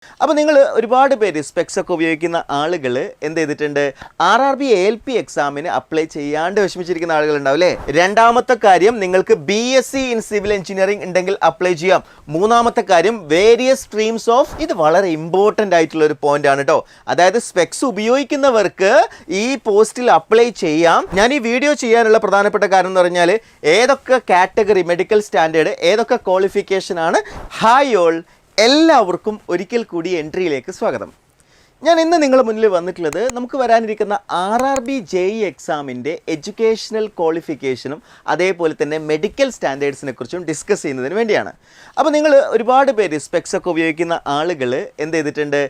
അപ്പോൾ നിങ്ങൾ ഒരുപാട് പേര് സ്പെക്സ് ഒക്കെ ഉപയോഗിക്കുന്ന ആളുകൾ എന്ത് ചെയ്തിട്ടുണ്ട് RRB ALP എക്സാമിന് അപ്ലൈ ചെയ്യാണ്ട് വിഷമിച്ചിരിക്കുന്ന ആളുകൾ ഉണ്ടാവും അല്ലേ. രണ്ടാമത്തെ കാര്യം നിങ്ങൾക്ക് BSc ഇൻ സിവിൽ എഞ്ചിനീയറിംഗ് ഉണ്ടെങ്കിൽ അപ്ലൈ ചെയ്യാം. മൂന്നാമത്തെ കാര്യം വേരിയസ് സ്ട്രീംസ് ഓഫ്, ഇത് വളരെ ഇമ്പോർട്ടൻ്റ് ആയിട്ടുള്ള ഒരു പോയിന്റ് ആണ് കേട്ടോ. അതായത് സ്പെക്സ് ഉപയോഗിക്കുന്നവർക്ക് ഈ പോസ്റ്റിൽ അപ്ലൈ ചെയ്യാം. ഞാൻ ഈ വീഡിയോ ചെയ്യാനുള്ള പ്രധാനപ്പെട്ട കാരണം എന്ന് പറഞ്ഞാൽ ഏതൊക്കെ കാറ്റഗറി മെഡിക്കൽ സ്റ്റാൻഡേർഡ് ഏതൊക്കെ ക്വാളിഫിക്കേഷൻ ആണ്. ഹായ് ഓൾ, എല്ലാവർക്കും ഒരിക്കൽ കൂടി എൻട്രിയിലേക്ക് സ്വാഗതം. ഞാൻ ഇന്ന് നിങ്ങളുടെ മുന്നിൽ വന്നിട്ടുള്ളത് നമുക്ക് വരാനിരിക്കുന്ന RRB JEE എക്സാമിൻ്റെ എഡ്യൂക്കേഷണൽ ക്വാളിഫിക്കേഷനും അതേപോലെ തന്നെ മെഡിക്കൽ സ്റ്റാൻഡേർഡ്സിനെ കുറിച്ചും ഡിസ്കസ് ചെയ്യുന്നതിന് വേണ്ടിയാണ്. അപ്പോൾ നിങ്ങൾ ഒരുപാട് പേര് സ്പെക്സ് ഒക്കെ ഉപയോഗിക്കുന്ന ആളുകൾ എന്ത് ചെയ്തിട്ടുണ്ട്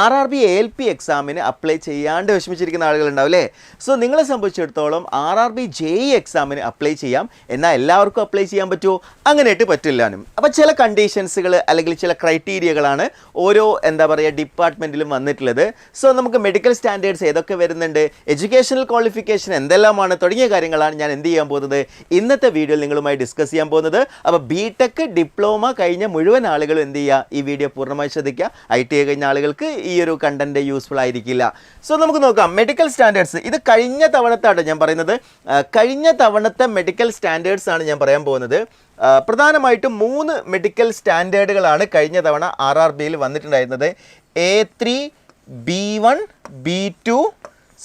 RRB ALP എക്സാമിന് അപ്ലൈ ചെയ്യാണ്ട് വിഷമിച്ചിരിക്കുന്ന ആളുകൾ ഉണ്ടാവും അല്ലേ. സോ നിങ്ങളെ സംബന്ധിച്ചിടത്തോളം RRB JEE എക്സാമിന് അപ്ലൈ ചെയ്യാം. എന്നാൽ എല്ലാവർക്കും അപ്ലൈ ചെയ്യാൻ പറ്റുമോ? അങ്ങനെയായിട്ട് പറ്റില്ലാനും. അപ്പോൾ ചില കണ്ടീഷൻസുകൾ അല്ലെങ്കിൽ ചില ക്രൈറ്റീരിയകളാണ് ഓരോ ഡിപ്പാർട്ട്മെൻറ്റിലും വന്നിട്ടുള്ളത്. സോ നമുക്ക് മെഡിക്കൽ സ്റ്റാൻഡേർഡ്സ് ഏതൊക്കെ വരുന്നുണ്ട്, എഡ്യൂക്കേഷണൽ ക്വാളിഫിക്കേഷൻ എന്തെല്ലാമാണ് തുടങ്ങിയ കാര്യങ്ങളാണ് ഞാൻ എന്ത് ചെയ്യാൻ പോകുന്നത് ഇന്നത്തെ വീഡിയോയിൽ നിങ്ങളുമായി ഡിസ്കസ് ചെയ്യാൻ പോകുന്നത്. അപ്പോൾ BTech ഡിപ്ലോമ കഴിഞ്ഞ മുഴുവൻ ആളുകളും എന്ത് ചെയ്യുക, ഈ വീഡിയോ പൂർണ്ണമായി ശ്രദ്ധിക്കുക. ITI കഴിഞ്ഞ ആളുകൾക്ക് ഈ ഒരു കണ്ടന്റ് യൂസ്ഫുൾ ആയിരിക്കില്ല. സോ നമുക്ക് നോക്കാം മെഡിക്കൽ സ്റ്റാൻഡേർഡ്സ്. ഇത് കഴിഞ്ഞ തവണത്താണ് ഞാൻ പറയുന്നത്, കഴിഞ്ഞ തവണത്തെ മെഡിക്കൽ സ്റ്റാൻഡേർഡ്സ് ആണ് ഞാൻ പറയാൻ പോകുന്നത്. പ്രധാനമായിട്ടും 3 മെഡിക്കൽ സ്റ്റാൻഡേർഡുകളാണ് കഴിഞ്ഞ തവണ RRBയിൽ വന്നിട്ടുണ്ടായിരുന്നത്. A3, B1, B2,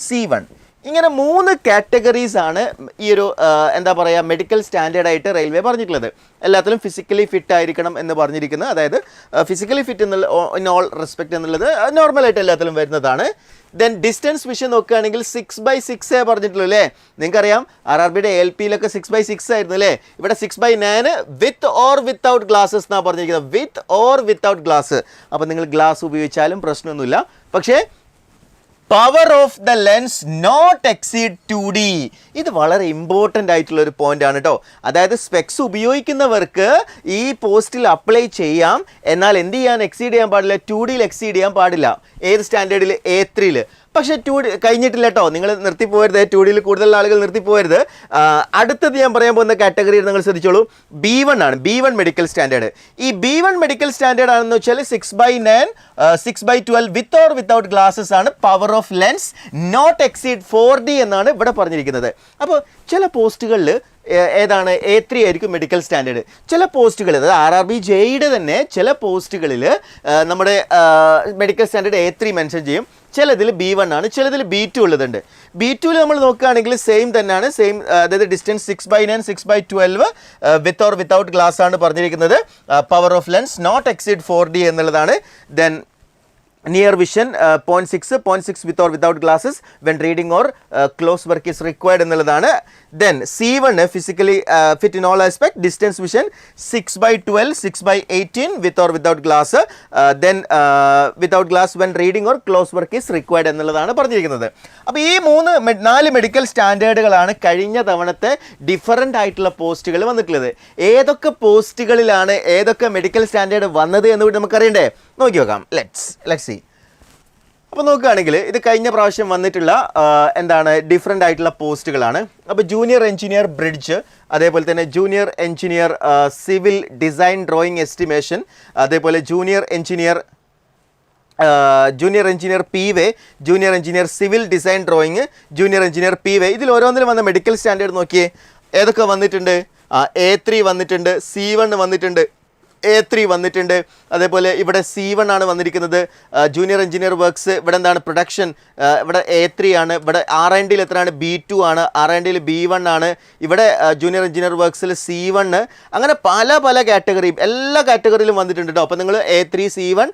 C1 ഇങ്ങനെ 3 കാറ്റഗറീസ് ആണ് ഈ ഒരു മെഡിക്കൽ സ്റ്റാൻഡേർഡായിട്ട് റെയിൽവേ പറഞ്ഞിട്ടുള്ളത്. എല്ലാത്തിലും ഫിസിക്കലി ഫിറ്റ് ആയിരിക്കണം എന്ന് പറഞ്ഞിരിക്കുന്നത്. അതായത് ഫിസിക്കലി ഫിറ്റ് എന്നുള്ള ഇൻ ഓൾ റെസ്പെക്റ്റ് എന്നുള്ളത് നോർമലായിട്ട് എല്ലാത്തിലും വരുന്നതാണ്. ദെൻ ഡിസ്റ്റൻസ് വിഷൻ നോക്കുകയാണെങ്കിൽ 6/6 പറഞ്ഞിട്ടുള്ളൂ അല്ലേ. നിങ്ങൾക്കറിയാം RRBയുടെ ALPയിലൊക്കെ 6/6 ആയിരുന്നു അല്ലേ. ഇവിടെ 6/9 വിത്ത് ഓർ വിത്തൗട്ട് ഗ്ലാസസ് എന്നാണ് പറഞ്ഞിരിക്കുന്നത്. With or without glass. അപ്പോൾ നിങ്ങൾ ഗ്ലാസ് ഉപയോഗിച്ചാലും പ്രശ്നമൊന്നുമില്ല. പക്ഷേ power of the lens not exceed 2D, ഇത് വളരെ ഇമ്പോർട്ടൻ്റ് ആയിട്ടുള്ള ഒരു പോയിന്റ് ആണ് കേട്ടോ. അതായത് സ്പെക്സ് ഉപയോഗിക്കുന്നവർക്ക് ഈ പോസ്റ്റിൽ അപ്ലൈ ചെയ്യാം. എന്നാൽ എന്ത് ചെയ്യാൻ എക്സീഡ് ചെയ്യാൻ പാടില്ല, 2Dയിൽ എക്സീഡ് ചെയ്യാൻ പാടില്ല. ഏത് സ്റ്റാൻഡേർഡിൽ? A3യിൽ. പക്ഷേ 2D കഴിഞ്ഞിട്ടില്ല കേട്ടോ. നിങ്ങൾ നിർത്തിപ്പോരുത്, 2Dയിൽ കൂടുതൽ ആളുകൾ നിർത്തിപ്പോരുത്. അടുത്തത് ഞാൻ പറയാൻ പോകുന്ന കാറ്റഗറി നിങ്ങൾ ശ്രദ്ധിച്ചോളൂ, B1 ആണ്. B1 medical standard. ഈ B1 മെഡിക്കൽ സ്റ്റാൻഡേർഡ് ആണെന്ന് വെച്ചാൽ 6/9, 6/12 വിത്ത് ഓർ വിത്തൗട്ട് ഗ്ലാസസ് ആണ്. Power of lens not exceed 4D എന്നാണ് ഇവിടെ പറഞ്ഞിരിക്കുന്നത്. അപ്പോൾ ചില പോസ്റ്റുകളിൽ ഏതാണ് A3 ആയിരിക്കും മെഡിക്കൽ സ്റ്റാൻഡേർഡ്. ചില പോസ്റ്റുകൾ, അതായത് RRB JEEയുടെ തന്നെ ചില പോസ്റ്റുകളിൽ നമ്മുടെ മെഡിക്കൽ സ്റ്റാൻഡേർഡ് A3 മെൻഷൻ ചെയ്യും. ചിലതിൽ B1 ആണ്, ചിലതിൽ B2 ഉള്ളതുണ്ട്. B2ൽ നമ്മൾ നോക്കുകയാണെങ്കിൽ സെയിം തന്നെയാണ്. സെയിം, അതായത് distance 6/9, 6/12 with or without glass ആണ് പറഞ്ഞിരിക്കുന്നത്. Power of lens not exceed 4D എന്നുള്ളതാണ്. Then near vision 0.6 with or without glasses when reading or close work is required എന്നുള്ളതാണ്. Then C1 physically fit in all aspect. Distance vision 6/12, 6/18 with or without glass. Then without glass when reading or close work is required എന്നുള്ളതാണ് പറഞ്ഞിരിക്കുന്നത്. അപ്പോൾ ഈ 4 medical സ്റ്റാൻഡേർഡുകളാണ് കഴിഞ്ഞ തവണത്തെ different ആയിട്ടുള്ള പോസ്റ്റുകൾ വന്നിട്ടുള്ളത്. ഏതൊക്കെ പോസ്റ്റുകളിലാണ് ഏതൊക്കെ മെഡിക്കൽ സ്റ്റാൻഡേർഡ് വന്നത് എന്ന് നമുക്കറിയണ്ടേ? നോക്കി നോക്കാം. Let's see. അപ്പോൾ നോക്കുകയാണെങ്കിൽ ഇത് കഴിഞ്ഞ പ്രാവശ്യം വന്നിട്ടുള്ള ഡിഫറെൻ്റ് ആയിട്ടുള്ള പോസ്റ്റുകളാണ്. അപ്പോൾ ജൂനിയർ എഞ്ചിനീയർ ബ്രിഡ്ജ്, അതേപോലെ തന്നെ junior engineer civil design drawing estimation, അതേപോലെ junior engineer PWay, junior engineer civil design drawing, junior engineer PWay. ഇതിൽ ഓരോന്നിലും വന്ന മെഡിക്കൽ സ്റ്റാൻഡേർഡ് നോക്കിയേ ഏതൊക്കെ വന്നിട്ടുണ്ട്. A3 വന്നിട്ടുണ്ട്, C1 വന്നിട്ടുണ്ട്, A3 വന്നിട്ടുണ്ട്. അതേപോലെ ഇവിടെ C1 ആണ് വന്നിരിക്കുന്നത്. ജൂനിയർ എഞ്ചിനീയർ വർക്ക്സ് ഇവിടെ പ്രൊഡക്ഷൻ, ഇവിടെ A3 ആണ്. ഇവിടെ R&Dയിൽ എത്രയാണ്? B2 ആണ്. R&Dയിൽ B1 ആണ്. ഇവിടെ ജൂനിയർ എഞ്ചിനീയർ വർക്ക്സിൽ C1. അങ്ങനെ പല കാറ്റഗറിയും എല്ലാ കാറ്റഗറിയിലും വന്നിട്ടുണ്ട് കേട്ടോ. അപ്പോൾ നിങ്ങൾ A3, C1,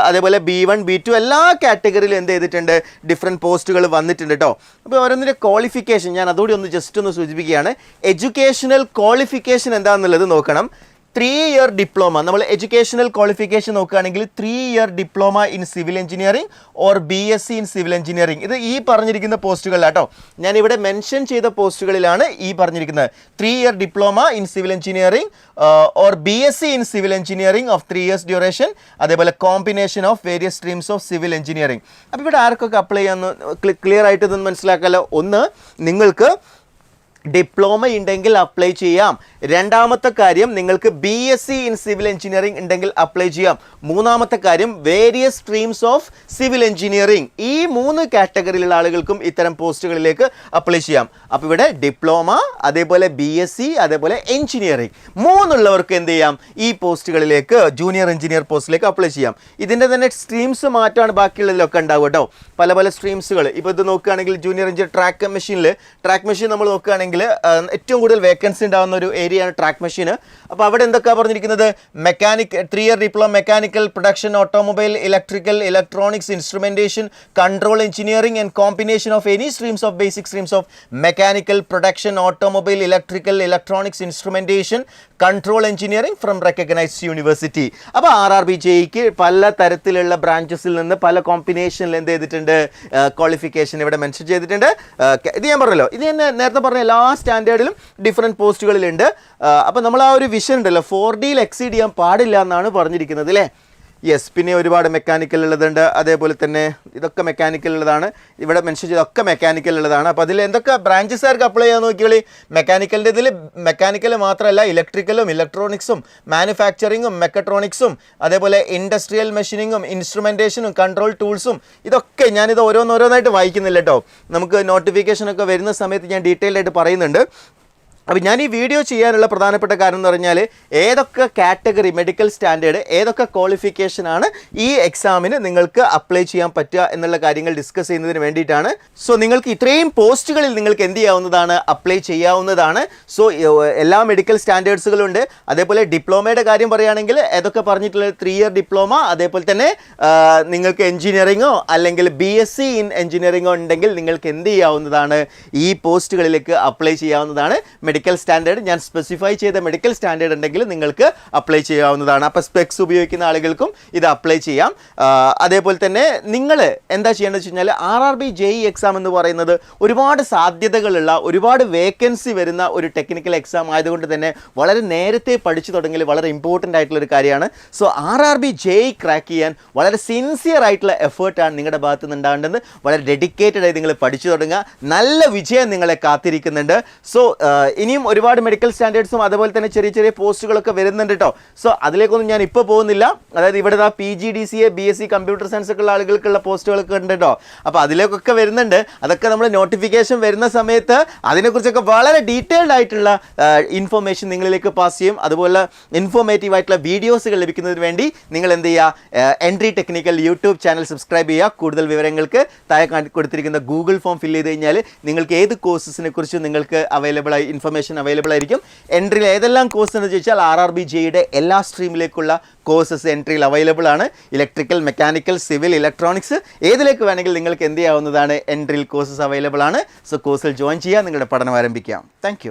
അതേപോലെ B1, B2 എല്ലാ കാറ്റഗറിയിലും എന്ത് ചെയ്തിട്ടുണ്ട്, ഡിഫറെൻറ്റ് പോസ്റ്റുകൾ വന്നിട്ടുണ്ട് കേട്ടോ. അപ്പോൾ ഓരോന്നിൻ്റെ ക്വാളിഫിക്കേഷൻ ഞാൻ അതുകൂടി ജസ്റ്റ് ഒന്ന് സൂചിപ്പിക്കുകയാണ്. എഡ്യൂക്കേഷണൽ ക്വാളിഫിക്കേഷൻ എന്താണെന്നുള്ളത് നോക്കണം. 3-year diploma. നമ്മൾ എഡ്യൂക്കേഷണൽ ക്വാളിഫിക്കേഷൻ നോക്കുകയാണെങ്കിൽ 3-year diploma in civil engineering or BSc in civil engineering. ഇത് ഈ പറഞ്ഞിരിക്കുന്ന പോസ്റ്റുകളിലാട്ടോ. ഞാനിവിടെ മെൻഷൻ ചെയ്ത പോസ്റ്റുകളിലാണ് ഈ പറഞ്ഞിരിക്കുന്നത്. 3-year diploma in civil engineering or BSc in civil engineering of 3 years duration, അതേപോലെ combination of various streams of civil engineering. അപ്പോൾ ഇവിടെ ആർക്കൊക്കെ അപ്ലൈ ചെയ്യാമെന്ന് ക്ലിയർ ആയിട്ട് ഇതൊന്ന് മനസ്സിലാക്കാമല്ലോ. ഒന്ന്, നിങ്ങൾക്ക് ഡിപ്ലോമ ഉണ്ടെങ്കിൽ അപ്ലൈ ചെയ്യാം. രണ്ടാമത്തെ കാര്യം നിങ്ങൾക്ക് BSc ഇൻ സിവിൽ എഞ്ചിനീയറിംഗ് ഉണ്ടെങ്കിൽ അപ്ലൈ ചെയ്യാം. മൂന്നാമത്തെ കാര്യം various streams of civil engineering. ഈ 3 കാറ്റഗറിയിലുള്ള ആളുകൾക്കും ഇത്തരം പോസ്റ്റുകളിലേക്ക് അപ്ലൈ ചെയ്യാം. അപ്പോൾ ഇവിടെ ഡിപ്ലോമ, അതേപോലെ BSc, അതേപോലെ എഞ്ചിനീയറിംഗ് 3 ഉള്ളവർക്ക് എന്ത് ചെയ്യാം, ഈ പോസ്റ്റുകളിലേക്ക് ജൂനിയർ എഞ്ചിനീയർ പോസ്റ്റിലേക്ക് അപ്ലൈ ചെയ്യാം. ഇതിൻ്റെ തന്നെ സ്ട്രീംസ് മാറ്റാണ് ബാക്കിയുള്ളതിലൊക്കെ ഉണ്ടാവും കേട്ടോ, പല പല സ്ട്രീംസുകൾ. ഇപ്പോൾ ഇത് നോക്കുകയാണെങ്കിൽ ജൂനിയർ എഞ്ചിനീയർ ട്രാക്ക് മെഷീൻ നമ്മൾ നോക്കുകയാണെങ്കിൽ ഏറ്റവും കൂടുതൽ വേക്കൻസി ഉണ്ടാകുന്ന ഒരു ഏരിയയാണ് ട്രാക്ക് മെഷീൻ. അപ്പോൾ അവിടെ എന്തൊക്കെയാണ് പറഞ്ഞിരിക്കുന്നത്, 3 year diploma mechanical production automobile electrical electronics instrumentation control engineering and combination of any streams of basic streams of mechanical production automobile electrical electronics instrumentation control engineering from recognised university. അപ്പോൾ RRBJക്ക് പല തരത്തിലുള്ള ബ്രാഞ്ചസിൽ നിന്ന് പല കോമ്പിനേഷനിൽ എന്ത് ചെയ്തിട്ടുണ്ട്, ക്വാളിഫിക്കേഷൻ ഇവിടെ mention ചെയ്തിട്ടുണ്ട്. ഇത് ഞാൻ പറഞ്ഞല്ലോ, ഇത് ഞാൻ നേരത്തെ പറഞ്ഞ എല്ലാ സ്റ്റാൻഡേർഡിലും ഡിഫറെൻറ്റ് പോസ്റ്റുകളിലുണ്ട്. അപ്പോൾ നമ്മൾ ആ ഒരു വിഷൻ ഉണ്ടല്ലോ, 4Dയിൽ എക്സീഡ് ചെയ്യാൻ പാടില്ല എന്നാണ് പറഞ്ഞിരിക്കുന്നത് അല്ലേ. യെസ്, പിന്നെ ഒരുപാട് മെക്കാനിക്കൽ ഉള്ളതുണ്ട്, അതേപോലെ തന്നെ ഇതൊക്കെ മെക്കാനിക്കൽ ഉള്ളതാണ്, ഇവിടെ മെൻഷൻ ചെയ്തൊക്കെ മെക്കാനിക്കൽ ഉള്ളതാണ്. അപ്പോൾ അതിൽ എന്തൊക്കെ ബ്രാഞ്ചസുകാർക്ക് അപ്ലൈ ചെയ്യാൻ നോക്കിയോളി. മെക്കാനിക്കലിൻ്റെ ഇതിൽ മെക്കാനിക്കൽ മാത്രമല്ല ഇലക്ട്രിക്കലും ഇലക്ട്രോണിക്സും മാനുഫാക്ചറിങ്ങും മെക്കട്രോണിക്സും അതേപോലെ ഇൻഡസ്ട്രിയൽ മെഷീനിങ്ങും ഇൻസ്ട്രുമെൻറ്റേഷനും കൺട്രോൾ ടൂൾസും ഇതൊക്കെ ഞാനിത് ഓരോന്നോരോന്നായിട്ട് വായിക്കുന്നില്ല കേട്ടോ, നമുക്ക് നോട്ടിഫിക്കേഷനൊക്കെ വരുന്ന സമയത്ത് ഞാൻ ഡീറ്റെയിൽഡ് ആയിട്ട് പറയുന്നുണ്ട്. അപ്പോൾ ഞാൻ ഈ വീഡിയോ ചെയ്യാനുള്ള പ്രധാനപ്പെട്ട കാരണം എന്ന് പറഞ്ഞാൽ ഏതൊക്കെ കാറ്റഗറി മെഡിക്കൽ സ്റ്റാൻഡേർഡ് ഏതൊക്കെ ക്വാളിഫിക്കേഷനാണ് ഈ എക്സാമിന് നിങ്ങൾക്ക് അപ്ലൈ ചെയ്യാൻ പറ്റുക എന്നുള്ള കാര്യങ്ങൾ ഡിസ്കസ് ചെയ്യുന്നതിന് വേണ്ടിയിട്ടാണ്. സോ നിങ്ങൾക്ക് ഇത്രയും പോസ്റ്റുകളിൽ നിങ്ങൾക്ക് എന്ത് ചെയ്യാവുന്നതാണ്, അപ്ലൈ ചെയ്യാവുന്നതാണ്. സോ എല്ലാ മെഡിക്കൽ സ്റ്റാൻഡേർഡ്സുകളുണ്ട്. അതേപോലെ ഡിപ്ലോമയുടെ കാര്യം പറയുകയാണെങ്കിൽ ഏതൊക്കെ പറഞ്ഞിട്ടുള്ള 3 ഇയർ ഡിപ്ലോമ, അതേപോലെ തന്നെ നിങ്ങൾക്ക് എഞ്ചിനീയറിങ്ങോ അല്ലെങ്കിൽ BSc ഇൻ എഞ്ചിനീയറിങ്ങോ ഉണ്ടെങ്കിൽ നിങ്ങൾക്ക് എന്ത് ചെയ്യാവുന്നതാണ്, ഈ പോസ്റ്റുകളിലേക്ക് അപ്ലൈ ചെയ്യാവുന്നതാണ്. മെഡിക്കൽ സ്റ്റാൻഡേർഡ് ഞാൻ സ്പെസിഫൈ ചെയ്ത മെഡിക്കൽ സ്റ്റാൻഡേർഡ് ഉണ്ടെങ്കിൽ നിങ്ങൾക്ക് അപ്ലൈ ചെയ്യാവുന്നതാണ്. അപ്പോൾ സ്പെക്സ് ഉപയോഗിക്കുന്ന ആളുകൾക്കും ഇത് അപ്ലൈ ചെയ്യാം. അതേപോലെ തന്നെ നിങ്ങൾ എന്താ ചെയ്യേണ്ടത് വെച്ച് കഴിഞ്ഞാൽ RRBJE എക്സാം എന്ന് പറയുന്നത് ഒരുപാട് സാധ്യതകളുള്ള ഒരുപാട് വേക്കൻസി വരുന്ന ഒരു ടെക്നിക്കൽ എക്സാം ആയതുകൊണ്ട് തന്നെ വളരെ നേരത്തെ പഠിച്ചു തുടങ്ങിയാൽ വളരെ ഇമ്പോർട്ടൻ്റ് ആയിട്ടുള്ളൊരു കാര്യമാണ്. സോ RRBJE ക്രാക്ക് ചെയ്യാൻ വളരെ സിൻസിയർ ആയിട്ടുള്ള എഫേർട്ടാണ് നിങ്ങളുടെ ഭാഗത്ത് നിന്ന് ഉണ്ടാകേണ്ടത്. വളരെ ഡെഡിക്കേറ്റഡ് ആയി നിങ്ങൾ പഠിച്ചു തുടങ്ങുക, നല്ല വിജയം നിങ്ങളെ കാത്തിരിക്കുന്നുണ്ട്. സോ ഇനിയും ഒരുപാട് മെഡിക്കൽ സ്റ്റാൻഡേർഡ്സും അതുപോലെ തന്നെ ചെറിയ ചെറിയ പോസ്റ്റുകളൊക്കെ വരുന്നുണ്ട് കേട്ടോ. സോ അതിലേക്കൊന്നും ഞാൻ ഇപ്പോൾ പോകുന്നില്ല. അതായത് ഇവിടെ PGDCA BSc കമ്പ്യൂട്ടർ സയൻസ് ഒക്കെ ഉള്ള ആളുകൾക്കുള്ള പോസ്റ്റുകളൊക്കെ ഉണ്ട് കേട്ടോ. അപ്പോൾ അതിലേക്കൊക്കെ വരുന്നുണ്ട്. അതൊക്കെ നമ്മൾ നോട്ടിഫിക്കേഷൻ വരുന്ന സമയത്ത് അതിനെക്കുറിച്ചൊക്കെ വളരെ ഡീറ്റെയിൽഡ് ആയിട്ടുള്ള ഇൻഫർമേഷൻ നിങ്ങളിലേക്ക് പാസ് ചെയ്യും. അതുപോലെ ഇൻഫോർമേറ്റീവ് ആയിട്ടുള്ള വീഡിയോസുകൾ ലഭിക്കുന്നതിന് വേണ്ടി നിങ്ങൾ എന്ത് ചെയ്യുക, entry technical YouTube channel subscribe ചെയ്യുക. കൂടുതൽ വിവരങ്ങൾക്ക് താഴെ കൊടുത്തിരിക്കുന്ന ഗൂഗിൾ ഫോം ഫില്ല് ചെയ്ത് കഴിഞ്ഞാൽ നിങ്ങൾക്ക് ഏത് കോഴ്സസിനെ കുറിച്ചും നിങ്ങൾക്ക് ഇൻഫർമേഷൻ അവൈലബിൾ ആയിരിക്കും. എൻട്രിയിൽ ഏതെല്ലാം കോഴ്സ് എന്ന് ചോദിച്ചാൽ RRBJയുടെ എല്ലാ സ്ട്രീമിലേക്കുള്ള കോഴ്സസ് എൻട്രിയിൽ അവൈലബിൾ ആണ്. ഇലക്ട്രിക്കൽ, മെക്കാനിക്കൽ, സിവിൽ, ഇലക്ട്രോണിക്സ് ഏതിലേക്ക് വേണമെങ്കിൽ നിങ്ങൾക്ക് എന്ത് ചെയ്യാവുന്നതാണ്, എൻട്രിയിൽ കോഴ്സസ് അവൈലബിൾ ആണ്. സോ കോഴ്സിൽ ജോയിൻ ചെയ്യുക, നിങ്ങളുടെ പഠനം ആരംഭിക്കാം. താങ്ക്